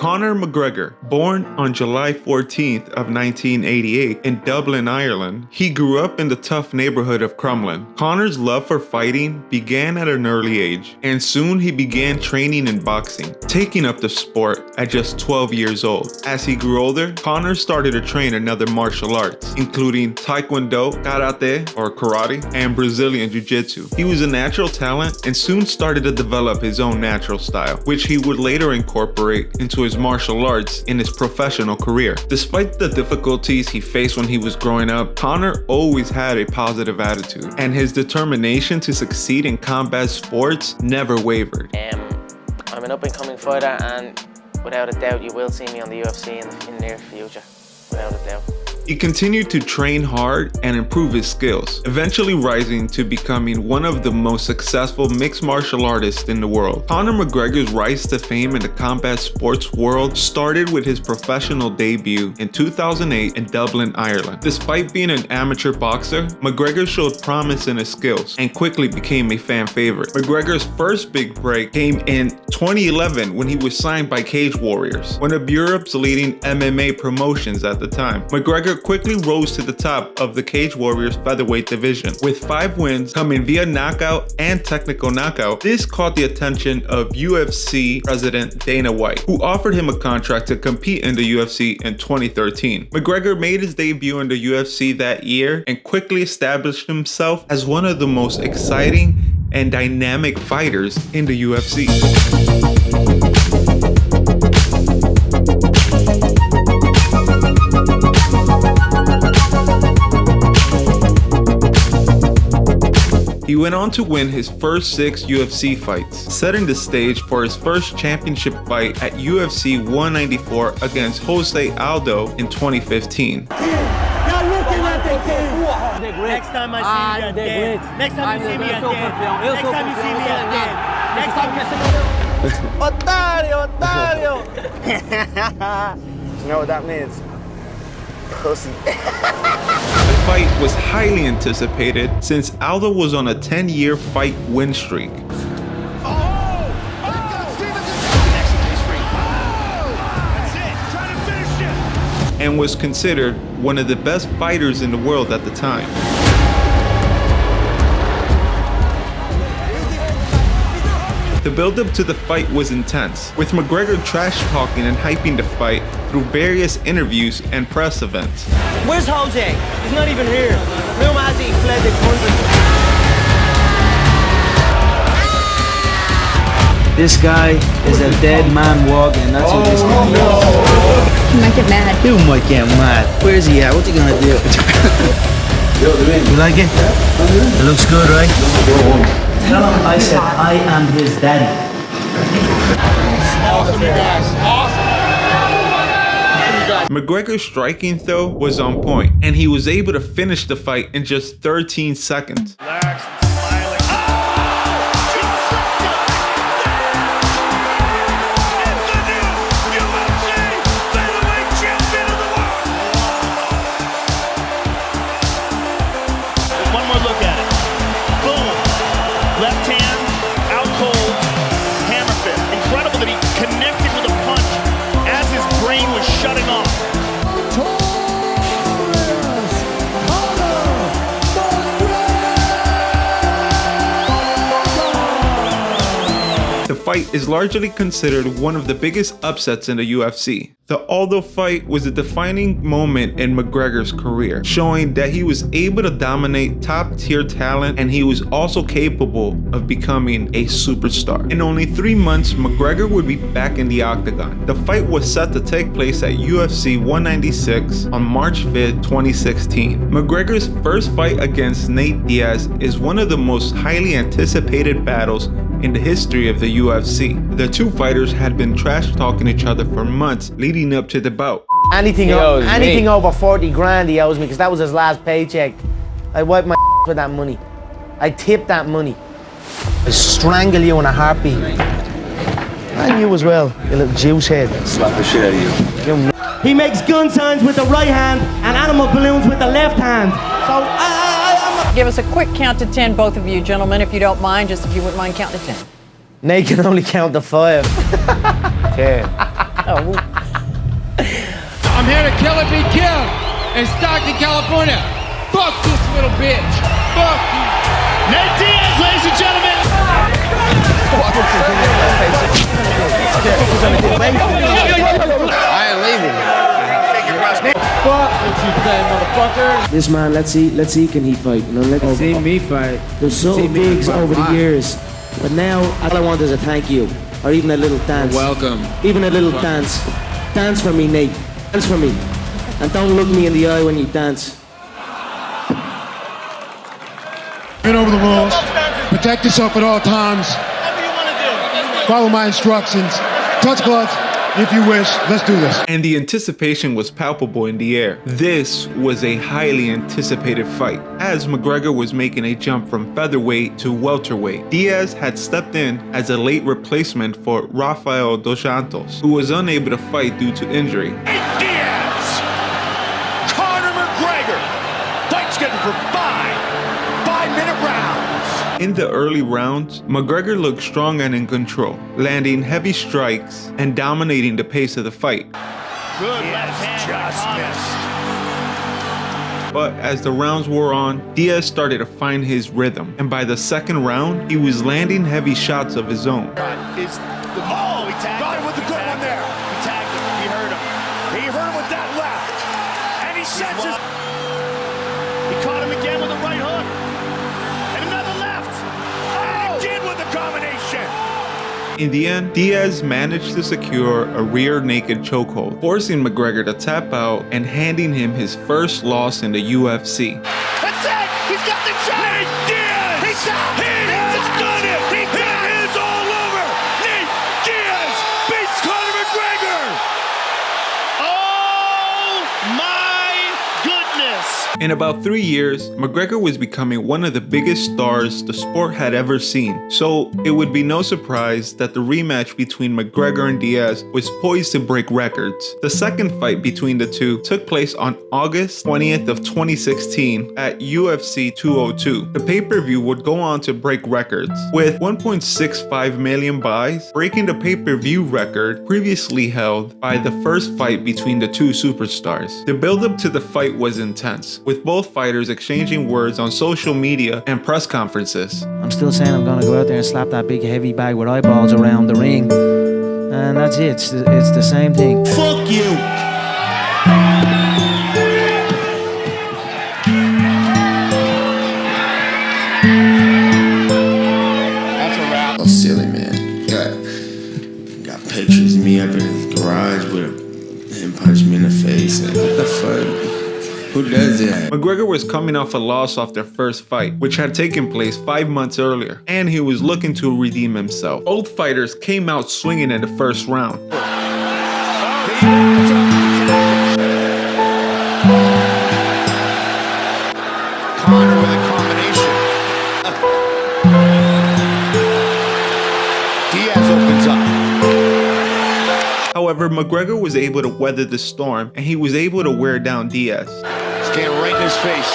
Conor McGregor, born on July 14th of 1988 in Dublin, Ireland, he grew up in the tough neighborhood of Crumlin. Conor's love for fighting began at an early age, and soon he began training in boxing, taking up the sport at just 12 years old. As he grew older, Conor started to train in other martial arts, including Taekwondo, Karate or Karate, and Brazilian Jiu-Jitsu. He was a natural talent and soon started to develop his own natural style, which he would later incorporate into his martial arts in his professional career. Despite the difficulties he faced when he was growing up, Conor always had a positive attitude, and his determination to succeed in combat sports never wavered. I'm an up-and-coming fighter, and without a doubt you will see me on the UFC in the near future, without a doubt. He continued to train hard and improve his skills, eventually rising to becoming one of the most successful mixed martial artists in the world. Conor McGregor's rise to fame in the combat sports world started with his professional debut in 2008 in Dublin, Ireland. Despite being an amateur boxer, McGregor showed promise in his skills and quickly became a fan favorite. McGregor's first big break came in 2011 when he was signed by Cage Warriors, one of Europe's leading MMA promotions at the time. McGregor quickly rose to the top of the Cage Warriors featherweight division, with 5 wins coming via knockout and technical knockout. This caught the attention of UFC president Dana White, who offered him a contract to compete in the UFC in 2013. McGregor made his debut in the UFC that year and quickly established himself as one of the most exciting and dynamic fighters in the UFC. He went on to win his first 6 UFC fights, setting the stage for his first championship fight at UFC 194 against Jose Aldo in 2015. Next time I see you again. Next time you see me again. Next time you see me again. Next time you see me again. Otario, Otario! You know what that means? Pussy. The fight was highly anticipated since Aldo was on a 10-year fight win streak. And was considered one of the best fighters in the world at the time. The build-up to the fight was intense, with McGregor trash-talking and hyping the fight through various interviews and press events. Where's Jose? He's not even here. Rumor has it he fled the country. This guy is a dead man walking. That's what this guy is. He might get mad. Who might get mad? Where's he at? What's he gonna do? You like it? It looks good, right? Tell him I said I am his daddy. Awesome, you guys. Awesome. McGregor's striking, though, was on point, and he was able to finish the fight in just 13 seconds. Relax and smiling. One more look at it. Boom. Left hand, out cold, hammer fist. Incredible that he connected with a punch as his brain was shutting off. The fight is largely considered one of the biggest upsets in the UFC. The Aldo fight was a defining moment in McGregor's career, showing that he was able to dominate top-tier talent and he was also capable of becoming a superstar. In only 3 months, McGregor would be back in the octagon. The fight was set to take place at UFC 196 on March 5th, 2016. McGregor's first fight against Nate Diaz is one of the most highly anticipated battles in the history of the UFC. The two fighters had been trash-talking each other for months leading up to the bout. Anything over 40 grand he owes me, because that was his last paycheck. I wipe my with that money. I tip that money. I strangle you in a heartbeat. And you as well, you little juice head. Slap the shit out of you. He makes gun signs with the right hand and animal balloons with the left hand. So I'm Give us a quick count to 10, both of you gentlemen, if you don't mind, just if you wouldn't mind counting to 10. Nate can only count to 5. 10. I'm here to kill or be killed in Stockton, California. Fuck this little bitch. Fuck you. Nate Diaz, ladies and gentlemen. I ain't leaving. Fuck what you say, motherfucker. This man, let's see, can he fight? You know, let's See me fight. There's so bigs over the years, but now all I want is a thank you, or even a little dance. Welcome. Even a little dance. Dance for me, Nate. Dance for me, and don't look me in the eye when you dance. Get over the rules. Protect yourself at all times. Follow my instructions. Touch gloves if you wish. Let's do this. And the anticipation was palpable in the air. This was a highly anticipated fight, as McGregor was making a jump from featherweight to welterweight. Diaz had stepped in as a late replacement for Rafael dos Santos, who was unable to fight due to injury. Nate Diaz. Conor McGregor. Fight scheduled for 5-minute rounds. In the early rounds, McGregor looked strong and in control, landing heavy strikes and dominating the pace of the fight. Good left hand. Just missed. But as the rounds wore on, Diaz started to find his rhythm, and by the second round, he was landing heavy shots of his own. He tagged him with the good one there. He tagged him. He hurt him. He hurt him with that left. And he senses. He caught him again with a right hook. And another left. And again with a combination. In the end, Diaz managed to secure a rear naked chokehold, forcing McGregor to tap out and handing him his first loss in the UFC. That's it. He's got the shot. Nate Diaz. He has done it. It is all over. Nate Diaz beats Conor McGregor. Oh my goodness. In about 3 years, McGregor was becoming one of the biggest stars the sport had ever seen, so it would be no surprise that the rematch between McGregor and Diaz was poised to break records. The second fight between the two took place on August 20th of 2016 at UFC 202. The pay-per-view would go on to break records, with 1.65 million buys, breaking the pay-per-view record previously held by the first fight between the two superstars. The build-up to the fight was intense, with both fighters exchanging words on social media and press conferences. I'm still saying I'm gonna go out there and slap that big heavy bag with eyeballs around the ring, and that's it. It's the same thing. Fuck you. That's a wrap. Oh, silly man. Got pictures of me up in his garage with him punch me in the face. Like, what the fuck? Who does that? McGregor was coming off a loss off their first fight, which had taken place 5 months earlier, and he was looking to redeem himself. Both fighters came out swinging in the first round. Conor with a combination. Diaz opens up. However, McGregor was able to weather the storm, and he was able to wear down Diaz. Getting right in his face.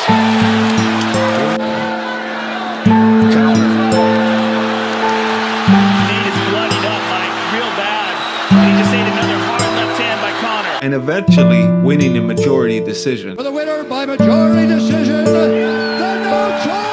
Counter. Nate is bloodied up, Mike, real bad. And he just ate another hard left hand by Conor. And eventually winning a majority decision. For the winner by majority decision, the notorious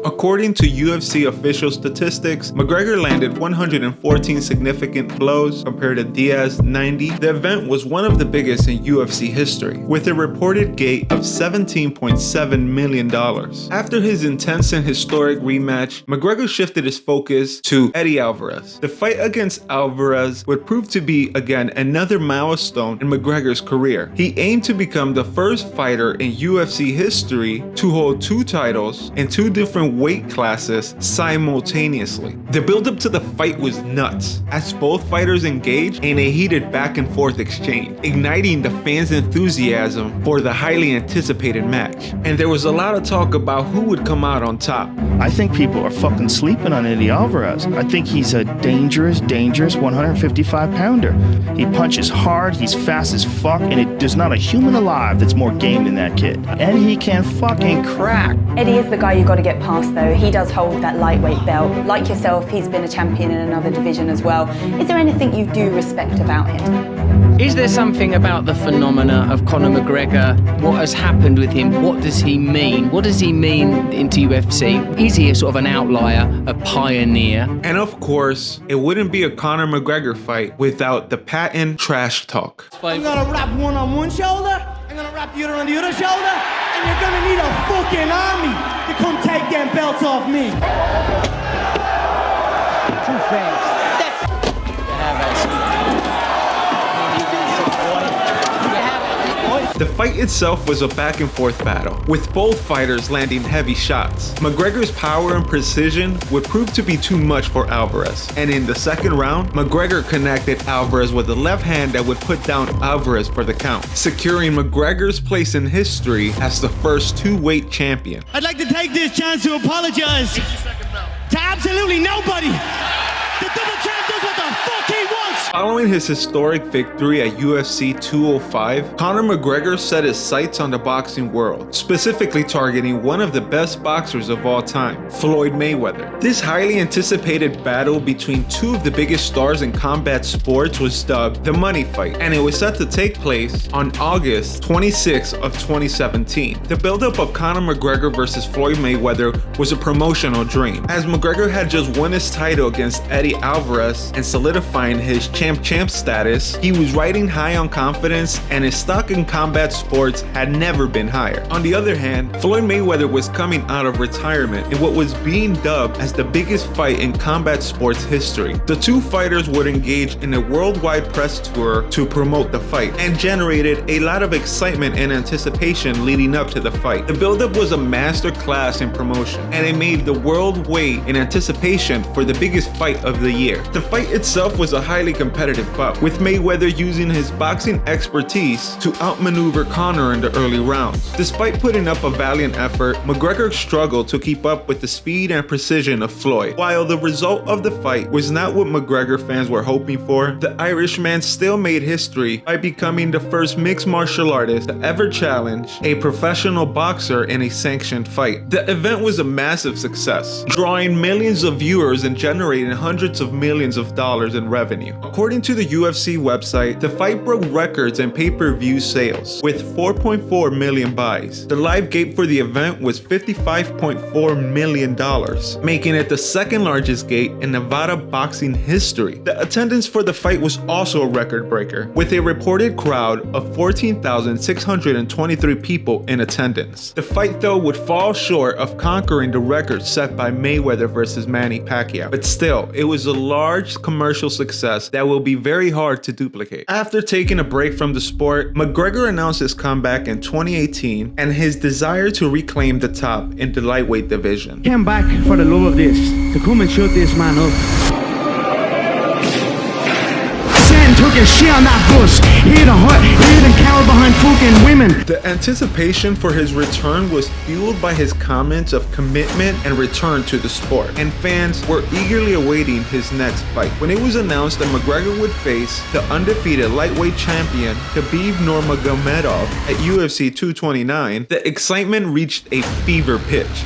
According to UFC official statistics, McGregor landed 114 significant blows compared to Diaz 90. The event was one of the biggest in UFC history, with a reported gate of $17.7 million. After his intense and historic rematch, McGregor shifted his focus to Eddie Alvarez. The fight against Alvarez would prove to be, again, another milestone in McGregor's career. He aimed to become the first fighter in UFC history to hold 2 titles in 2 different weight classes simultaneously. The build-up to the fight was nuts, as both fighters engaged in a heated back-and-forth exchange, igniting the fans' enthusiasm for the highly anticipated match. And there was a lot of talk about who would come out on top. I think people are fucking sleeping on Eddie Alvarez. I think he's a dangerous 155-pounder. He punches hard, he's fast as fuck, and there's not a human alive that's more game than that kid. And he can fucking crack. Eddie is the guy you got to get past there. though, he does hold that lightweight belt. Like yourself, he's been a champion in another division as well. Is there anything you do respect about him? Is there something about the phenomena of Conor McGregor? What has happened with him? What does he mean? What does he mean into UFC? Is he a sort of an outlier, a pioneer? And of course, it wouldn't be a Conor McGregor fight without the patent trash talk. I'm gonna wrap one on one shoulder, I'm gonna wrap the other on the other shoulder, and you're gonna need a fucking army to come take them belts off me. Too fast. The fight itself was a back and forth battle, with both fighters landing heavy shots. McGregor's power and precision would prove to be too much for Alvarez, and in the second round, McGregor connected Alvarez with a left hand that would put down Alvarez for the count, securing McGregor's place in history as the first two-weight champion. I'd like to take this chance to apologize to absolutely nobody. The double champ does what the fuck he wants. Following his historic victory at UFC 205, Conor McGregor set his sights on the boxing world, specifically targeting one of the best boxers of all time, Floyd Mayweather. This highly anticipated battle between two of the biggest stars in combat sports was dubbed the Money Fight, and it was set to take place on August 26 of 2017. The buildup of Conor McGregor versus Floyd Mayweather was a promotional dream, as McGregor had just won his title against Eddie Alvarez and solidifying his champ status. He was riding high on confidence, and his stock in combat sports had never been higher. On the other hand, Floyd Mayweather was coming out of retirement in what was being dubbed as the biggest fight in combat sports history. The two fighters would engage in a worldwide press tour to promote the fight, and generated a lot of excitement and anticipation leading up to the fight. The buildup was a master class in promotion, and it made the world wait in anticipation for the biggest fight of the year. The fight itself was a highly competitive bout, with Mayweather using his boxing expertise to outmaneuver Conor in the early rounds. Despite putting up a valiant effort, McGregor struggled to keep up with the speed and precision of Floyd. While the result of the fight was not what McGregor fans were hoping for, the Irishman still made history by becoming the first mixed martial artist to ever challenge a professional boxer in a sanctioned fight. The event was a massive success, drawing millions of viewers and generating hundreds of millions of dollars in revenue. According to the UFC website, the fight broke records in pay-per-view sales, with 4.4 million buys. The live gate for the event was $55.4 million, making it the second largest gate in Nevada boxing history. The attendance for the fight was also a record breaker, with a reported crowd of 14,623 people in attendance. The fight, though, would fall short of conquering the record set by Mayweather versus Manny Pacquiao, but still, it was a large commercial success that will be very hard to duplicate. After taking a break from the sport, McGregor announced his comeback in 2018 and his desire to reclaim the top in the lightweight division. Came back for the love of this, to come and shut this man up. Took his shit on that bus. He didn't cower behind fucking women. The anticipation for his return was fueled by his comments of commitment and return to the sport, and fans were eagerly awaiting his next fight. When it was announced that McGregor would face the undefeated lightweight champion Khabib Nurmagomedov at UFC 229, the excitement reached a fever pitch.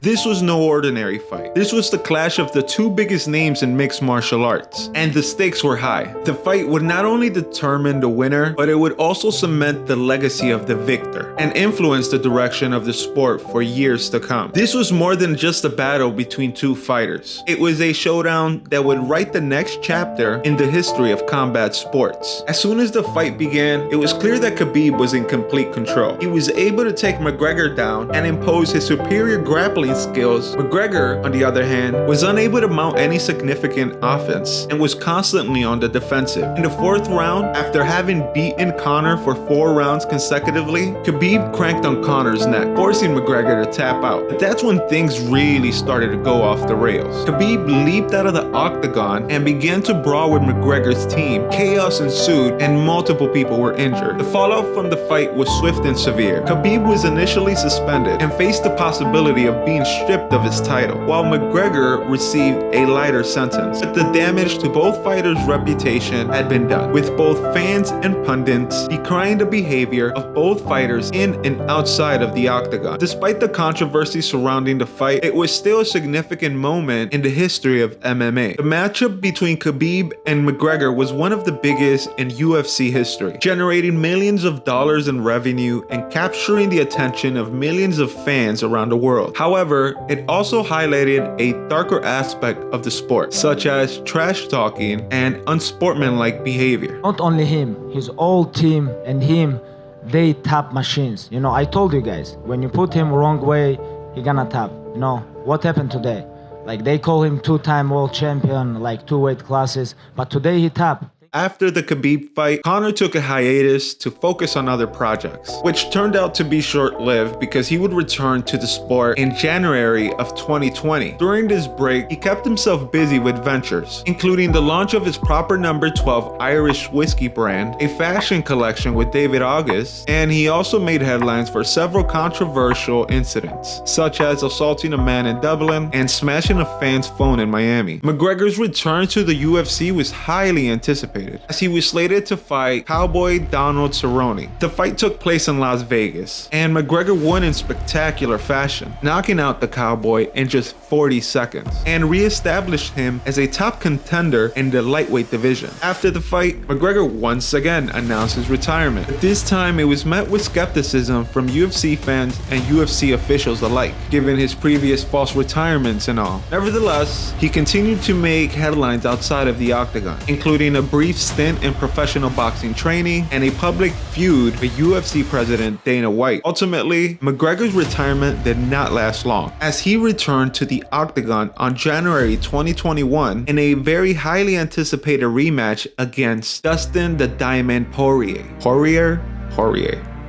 This was no ordinary fight. This was the clash of the two biggest names in mixed martial arts, and the stakes were high. The fight would not only determine the winner, but it would also cement the legacy of the victor and influence the direction of the sport for years to come. This was more than just a battle between two fighters. It was a showdown that would write the next chapter in the history of combat sports. As soon as the fight began, it was clear that Khabib was in complete control. He was able to take McGregor down and impose his superior grappling skills. McGregor, on the other hand, was unable to mount any significant offense and was constantly on the defensive. In the fourth round, after having beaten Conor for 4 rounds consecutively, Khabib cranked on Conor's neck, forcing McGregor to tap out. But that's when things really started to go off the rails. Khabib leaped out of the octagon and began to brawl with McGregor's team. Chaos ensued and multiple people were injured. The fallout from the fight was swift and severe. Khabib was initially suspended and faced the possibility of being being stripped of his title, while McGregor received a lighter sentence. But the damage to both fighters' reputation had been done, with both fans and pundits decrying the behavior of both fighters in and outside of the octagon. Despite the controversy surrounding the fight, it was still a significant moment in the history of MMA. The matchup between Khabib and McGregor was one of the biggest in UFC history, generating millions of dollars in revenue and capturing the attention of millions of fans around the world. However, it also highlighted a darker aspect of the sport, such as trash talking and unsportsmanlike behavior. Not only him, his whole team and him, they tap machines. You know, I told you guys, when you put him wrong way, he gonna tap. You know, what happened today? Like, they call him two-time world champion, like 2 weight classes, but today he tapped. After the Khabib fight, Conor took a hiatus to focus on other projects, which turned out to be short-lived because he would return to the sport in January of 2020. During this break, he kept himself busy with ventures, including the launch of his proper number 12 Irish whiskey brand, a fashion collection with David August, and he also made headlines for several controversial incidents, such as assaulting a man in Dublin and smashing a fan's phone in Miami. McGregor's return to the UFC was highly anticipated, as he was slated to fight Cowboy Donald Cerrone. The fight took place in Las Vegas, and McGregor won in spectacular fashion, knocking out the Cowboy in just 40 seconds, and re-established him as a top contender in the lightweight division. After the fight, McGregor once again announced his retirement, but this time it was met with skepticism from UFC fans and UFC officials alike, given his previous false retirements and all. Nevertheless, he continued to make headlines outside of the octagon, including a brief stint in professional boxing training and a public feud with UFC president Dana White. Ultimately, McGregor's retirement did not last long, as he returned to the octagon on January 2021 in a very highly anticipated rematch against Dustin the Diamond Poirier. Poirier.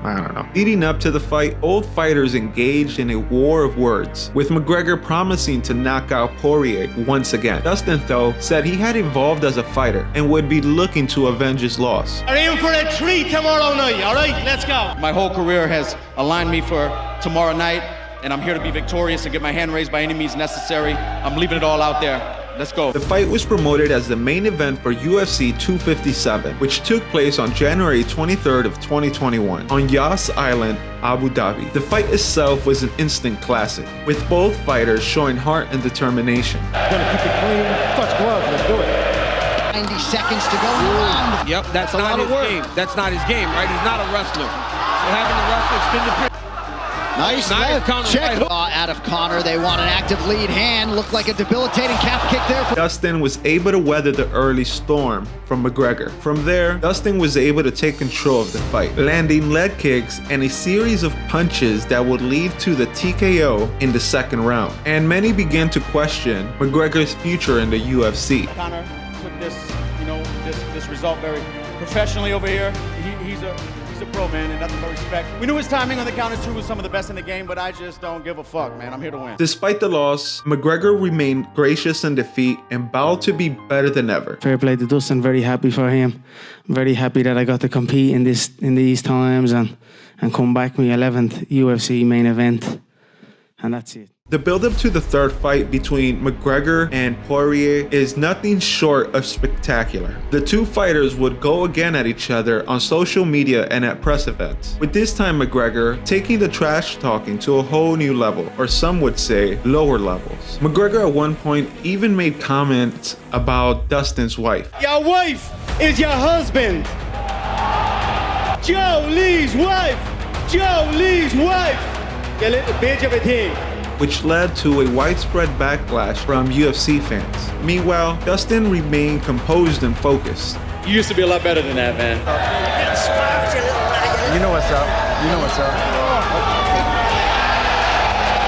I don't know. Leading up to the fight, both fighters engaged in a war of words, with McGregor promising to knock out Poirier once again. Dustin, though, said he had evolved as a fighter and would be looking to avenge his loss. Are in for a treat tomorrow night, all right? Let's go. My whole career has aligned me for tomorrow night, and I'm here to be victorious and get my hand raised by any means necessary. I'm leaving it all out there. Let's go. The fight was promoted as the main event for UFC 257, which took place on January 23rd of 2021 on Yas Island, Abu Dhabi. The fight itself was an instant classic, with both fighters showing heart and determination. Gonna keep it clean, touch gloves, let's do it. 90 seconds to go in the round. Yep, that's not his game. That's not his game, right? He's not a wrestler. We're having the wrestler spin the Nice check out of Conor. They want an active lead hand. Looked like a debilitating calf kick there. Dustin was able to weather the early storm from McGregor. From there, Dustin was able to take control of the fight, landing leg kicks and a series of punches that would lead to the TKO in the second round. And many began to question McGregor's future in the UFC. Conor took this, this result very professionally over here. He's a pro, man, and nothing but respect. We knew his timing on the counter two was some of the best in the game, but I just don't give a fuck, man. I'm here to win. Despite the loss, McGregor remained gracious in defeat and vowed to be better than ever. Fair play to Dustin. Very happy for him. Very happy that I got to compete in these times and come back my 11th UFC main event, and that's it. The build-up to the third fight between McGregor and Poirier is nothing short of spectacular. The two fighters would go again at each other on social media and at press events, with this time McGregor taking the trash talking to a whole new level, or some would say lower levels. McGregor at one point even made comments about Dustin's wife. Your wife is your husband. Joe Lee's wife. Joe Lee's wife. You little bitch of a thing. Which led to a widespread backlash from UFC fans. Meanwhile, Dustin remained composed and focused. You used to be a lot better than that, man. You know what's up. You know what's up.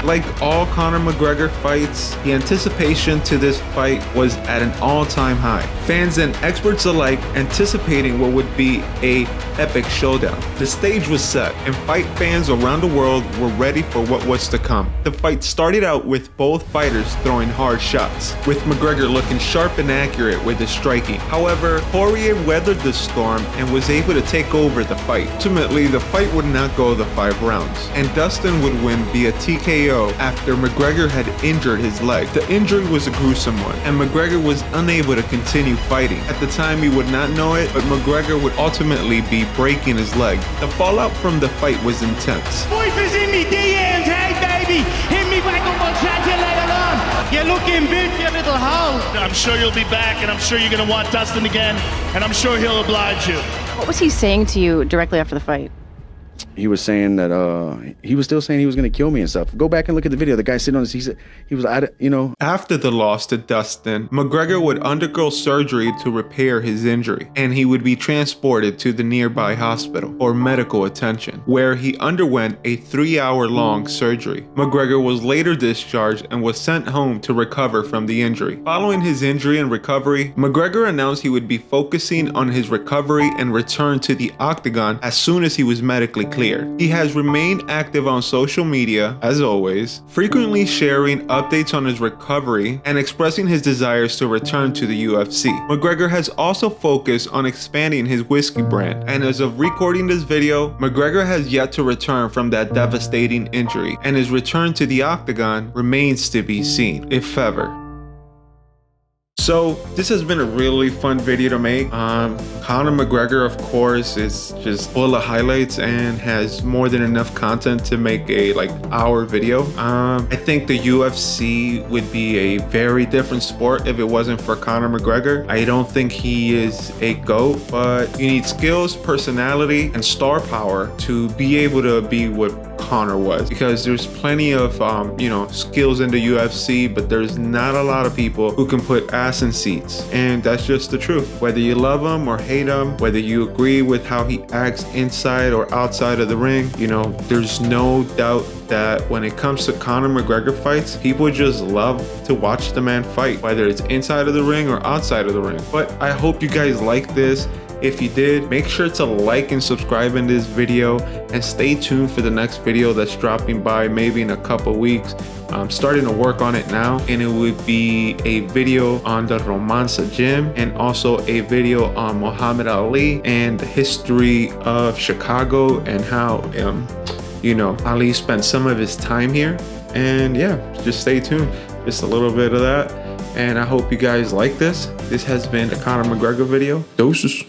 Like all Conor McGregor fights, the anticipation to this fight was at an all-time high. Fans and experts alike anticipating what would be an epic showdown. The stage was set, and fight fans around the world were ready for what was to come. The fight started out with both fighters throwing hard shots, with McGregor looking sharp and accurate with his striking. However, Poirier weathered the storm and was able to take over the fight. Ultimately, the fight would not go the 5 rounds, and Dustin would win via TKO KO after McGregor had injured his leg. The injury was a gruesome one, and McGregor was unable to continue fighting. At the time, he would not know it, but McGregor would ultimately be breaking his leg. The fallout from the fight was intense. Voice is in me DMs, hey baby, hit me back up, I'll chat to you later on. You're looking big, you little hoe. I'm sure you'll be back, and I'm sure you're going to want Dustin again, and I'm sure he'll oblige you. What was he saying to you directly after the fight? He was saying that he was still saying he was going to kill me and stuff. Go back and look at the video. The guy sitting on his, he was, you know. After the loss to Dustin, McGregor would undergo surgery to repair his injury, and he would be transported to the nearby hospital for medical attention, where he underwent a 3-hour-long surgery. McGregor was later discharged and was sent home to recover from the injury. Following his injury and recovery, McGregor announced he would be focusing on his recovery and return to the octagon as soon as he was medically cleared. He has remained active on social media, as always, frequently sharing updates on his recovery and expressing his desires to return to the UFC. McGregor has also focused on expanding his whiskey brand, and as of recording this video, McGregor has yet to return from that devastating injury, and his return to the octagon remains to be seen, if ever. So this has been a really fun video to make. Conor McGregor, of course, is just full of highlights and has more than enough content to make a hour video. I think the UFC would be a very different sport if it wasn't for Conor McGregor. I don't think he is a GOAT, but you need skills, personality, and star power to be able to be what Conor was, because there's plenty of skills in the UFC, but there's not a lot of people who can put ass in seats, and that's just the truth. Whether you love him or hate him, whether you agree with how he acts inside or outside of the ring, there's no doubt that when it comes to Conor McGregor fights, people just love to watch the man fight, whether it's inside of the ring or outside of the ring. But I hope you guys like this. If you did, make sure to like and subscribe in this video, and stay tuned for the next video that's dropping by maybe in a couple weeks. I'm starting to work on it now, and it would be a video on the Romanza gym and also a video on Muhammad Ali and the history of Chicago and how Ali spent some of his time here. And yeah, just stay tuned. Just a little bit of that, and I hope you guys like this. This has been a Conor McGregor video. Doses.